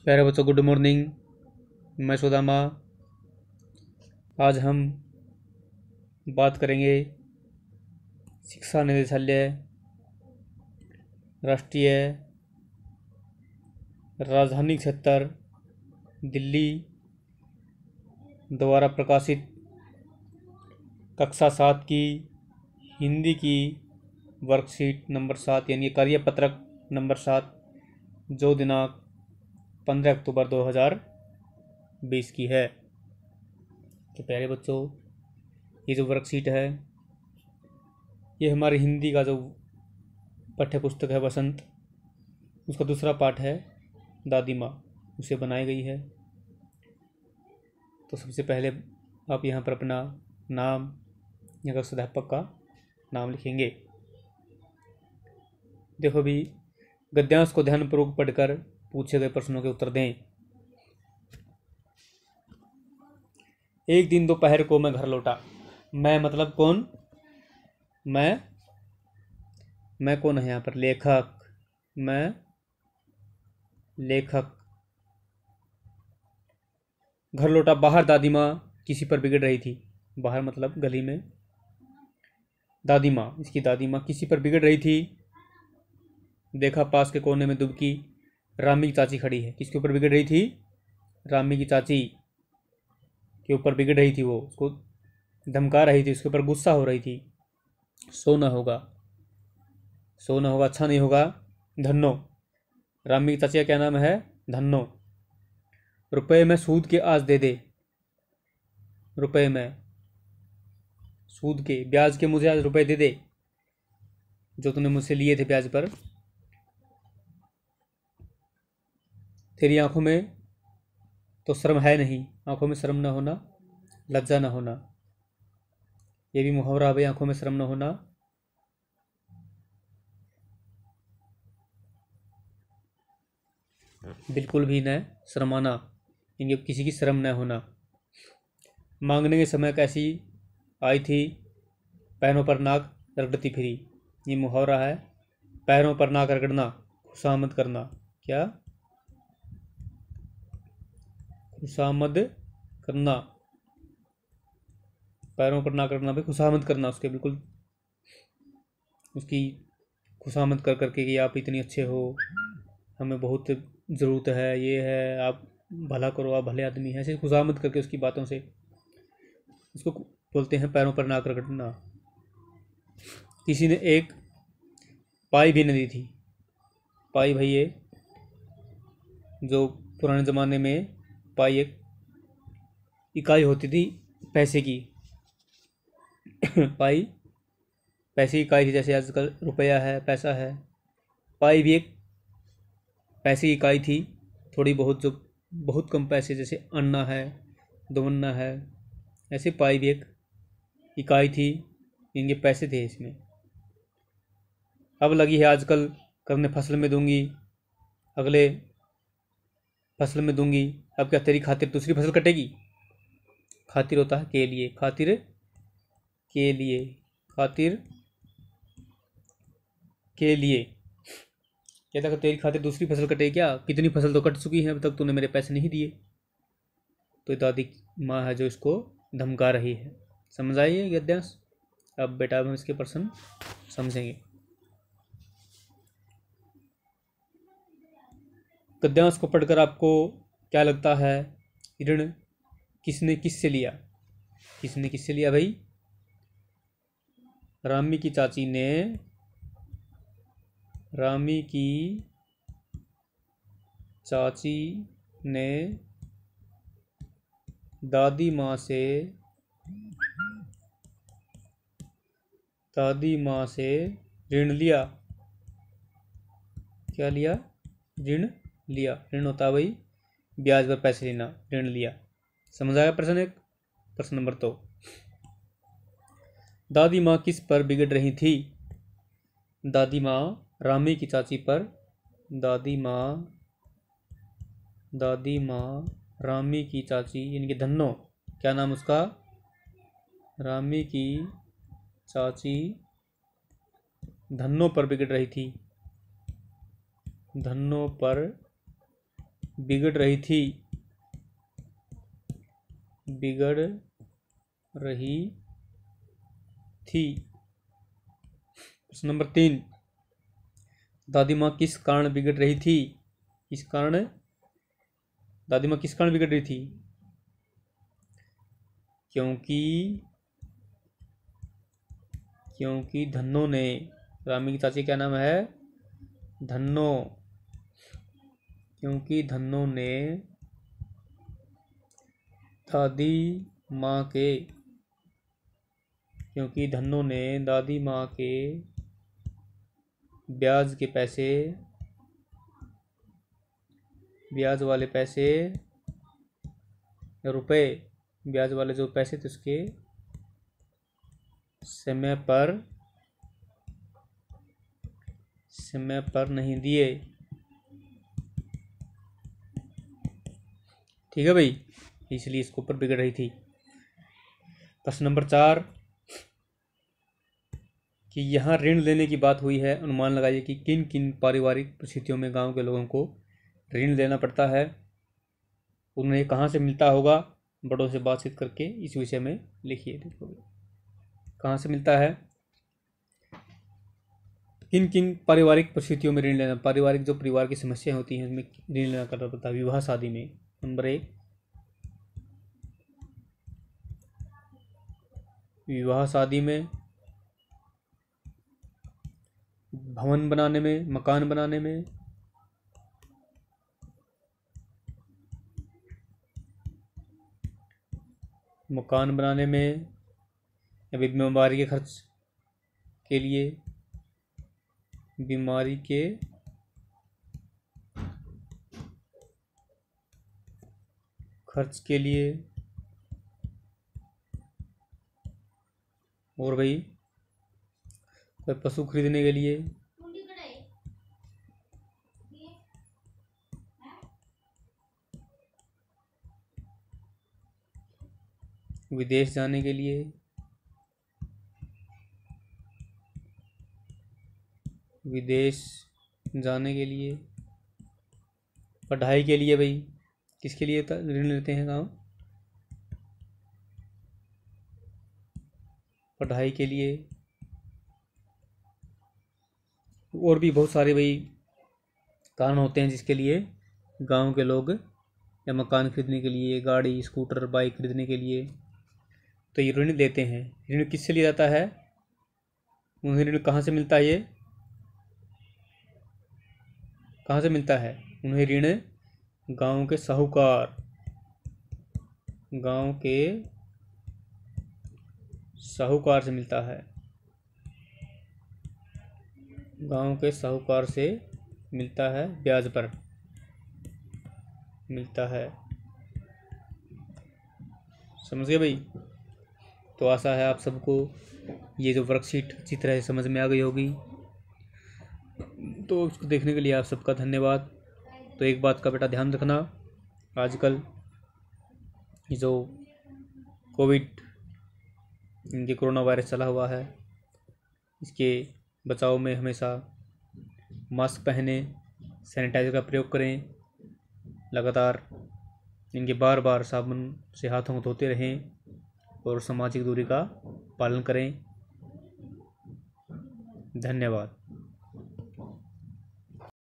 प्यारे बच्चों, good morning. मैं सुदामा। आज हम बात करेंगे शिक्षा निदेशालय, राष्ट्रीय राजधानी क्षेत्र दिल्ली द्वारा प्रकाशित कक्षा 7 की हिंदी की वर्कशीट नंबर 7 यानी कार्यपत्रक नंबर 7, जो दिनांक 15 अक्टूबर 2020 की है। तो प्यारे बच्चों, ये जो वर्कशीट है, ये हमारी हिंदी का जो पाठ्य पुस्तक है वसंत, उसका दूसरा पाठ है दादी माँ, उसे बनाई गई है। तो सबसे पहले आप यहाँ पर अपना नाम या कक्षा अध्यापक का नाम लिखेंगे। देखो भी, गद्यांश को ध्यानपूर्वक पढ़कर पूछे गए प्रश्नों के उत्तर दें। एक दिन दोपहर को मैं घर लौटा। मैं मतलब कौन? मैं कौन है यहाँ पर? लेखक। मैं लेखक। घर लौटा। बाहर दादी माँ किसी पर बिगड़ रही थी। बाहर मतलब गली में दादी माँ, इसकी दादी माँ किसी पर बिगड़ रही थी। देखा, पास के कोने में दुबकी रामी की चाची खड़ी है। किसके ऊपर बिगड़ रही थी? रामी की चाची के ऊपर बिगड़ रही थी। वो उसको धमका रही थी, उसके ऊपर गुस्सा हो रही थी। सोना होगा, सोना होगा, अच्छा नहीं होगा। धन्नो। रामी की चाची का क्या नाम है? धन्नो। रुपए में सूद के आज दे दे। रुपए में सूद के, ब्याज के मुझे आज रुपए दे दे, जो तूने मुझसे लिए थे ब्याज पर। तेरी आंखों में तो शर्म है नहीं। आंखों में शर्म न होना, लज्जा न होना, ये भी मुहावरा है भाई। आंखों में शर्म न होना, बिल्कुल भी न शर्माना, यानी किसी की शर्म न होना। मांगने के समय कैसी आई थी? पैरों पर नाक रगड़ती फिरी। ये मुहावरा है। पैरों पर नाक रगड़ना, खुशामद करना। क्या? खुशामद करना। पैरों पर नाक रगड़ना भाई, खुशामद करना उसके, बिल्कुल उसकी खुशामद कर करके कि आप इतनी अच्छे हो, हमें बहुत ज़रूरत है, ये है, आप भला करो, आप भले आदमी हैं, ऐसे खुशामद करके उसकी बातों से उसको बोलते हैं पैरों पर नाक रगड़ना। किसी ने एक पाई भी नहीं दी थी। पाई भाई, ये जो पुराने ज़माने में पाई एक इकाई होती थी पैसे की। पाई पैसे की इकाई थी, जैसे आजकल रुपया है, पैसा है। पाई भी एक पैसे की इकाई थी, थोड़ी बहुत, जो बहुत कम पैसे, जैसे अन्ना है, दो अन्ना है, ऐसे पाई भी एक इकाई थी। इनके पैसे थे इसमें। अब लगी है आजकल करने फसल में दूंगी, अगले फसल में दूंगी। अब क्या तेरी खातिर दूसरी फसल कटेगी? खातिर होता है के लिए, खातिर के लिए, खातिर के लिए। कहता कि तेरी खातिर दूसरी फसल कटेगी क्या? कितनी फसल तो कट चुकी है, अब तक तूने मेरे पैसे नहीं दिए। तो दादी माँ है जो इसको धमका रही है। समझ आई है गद्यांश? अब बेटा हम इसके प्रश्न समझेंगे। गद्यांश को पढ़कर आपको क्या लगता है? ऋण किसने किससे लिया? किसने किससे लिया भाई? रामी की चाची ने रामी की चाची ने दादी माँ से ऋण लिया। क्या लिया? ऋण लिया। ऋण होता है भाई ब्याज पर पैसे लेना, ऋण लिया। समझ आया प्रश्न एक? प्रश्न नंबर 2, दादी माँ किस पर बिगड़ रही थी? दादी माँ रामी की चाची पर। दादी माँ रामी की चाची यानी कि धन्नो, क्या नाम उसका? रामी की चाची धन्नो पर बिगड़ रही थी। धन्नो पर बिगड़ रही थी, बिगड़ रही थी। प्रश्न नंबर 3, दादी माँ किस कारण बिगड़ रही थी? किस कारण दादी माँ किस कारण बिगड़ रही थी? क्योंकि धन्नो ने, रामी की चाची क्या नाम है? धन्नो। क्योंकि धन्नो ने दादी माँ के, क्योंकि धन्नो ने दादी माँ के ब्याज के पैसे, ब्याज वाले पैसे, रुपए, ब्याज वाले जो पैसे थे उसके समय पर नहीं दिए। ठीक है भाई, इसलिए इसके ऊपर बिगड़ रही थी। प्रश्न नंबर 4, कि यहाँ ऋण लेने की बात हुई है, अनुमान लगाइए कि किन किन पारिवारिक परिस्थितियों में गांव के लोगों को ऋण लेना पड़ता है। उन्हें कहाँ से मिलता होगा? बड़ों से बातचीत करके इस विषय में लिखिए। कहाँ से मिलता है? किन किन पारिवारिक परिस्थितियों में ऋण लेना, पारिवारिक जो परिवार की समस्याएं होती हैं उसमें ऋण लेना करना पड़ता है। विवाह शादी में। नंबर 1, विवाह शादी में, भवन बनाने में, मकान बनाने में, मकान बनाने में, या बीमारी के खर्च के लिए, बीमारी के खर्च के लिए, और भाई कोई पशु खरीदने के लिए, विदेश जाने के लिए, विदेश जाने के लिए, पढ़ाई के लिए। भाई किसके लिए ऋण लेते हैं गाँव? पढ़ाई के लिए। और भी बहुत सारे भाई कारण होते हैं जिसके लिए गांव के लोग, या मकान खरीदने के लिए, गाड़ी स्कूटर बाइक खरीदने के लिए, तो ये ऋण लेते हैं। ऋण किससे लिया जाता है? उन्हें ऋण कहाँ से मिलता है? ये कहाँ से मिलता है? उन्हें ऋण गांव के साहूकार, गांव के साहूकार से मिलता है। गांव के साहूकार से मिलता है, ब्याज पर मिलता है। समझ गए भाई? तो आशा है आप सबको ये जो वर्कशीट अच्छी तरह से समझ में आ गई होगी। तो उसको देखने के लिए आप सबका धन्यवाद। तो एक बात का बेटा ध्यान रखना, आजकल ये जो कोविड, इनके कोरोना वायरस चला हुआ है, इसके बचाव में हमेशा मास्क पहने, सैनिटाइज़र का प्रयोग करें, लगातार इनके बार बार साबुन से हाथों को धोते रहें, और सामाजिक दूरी का पालन करें। धन्यवाद।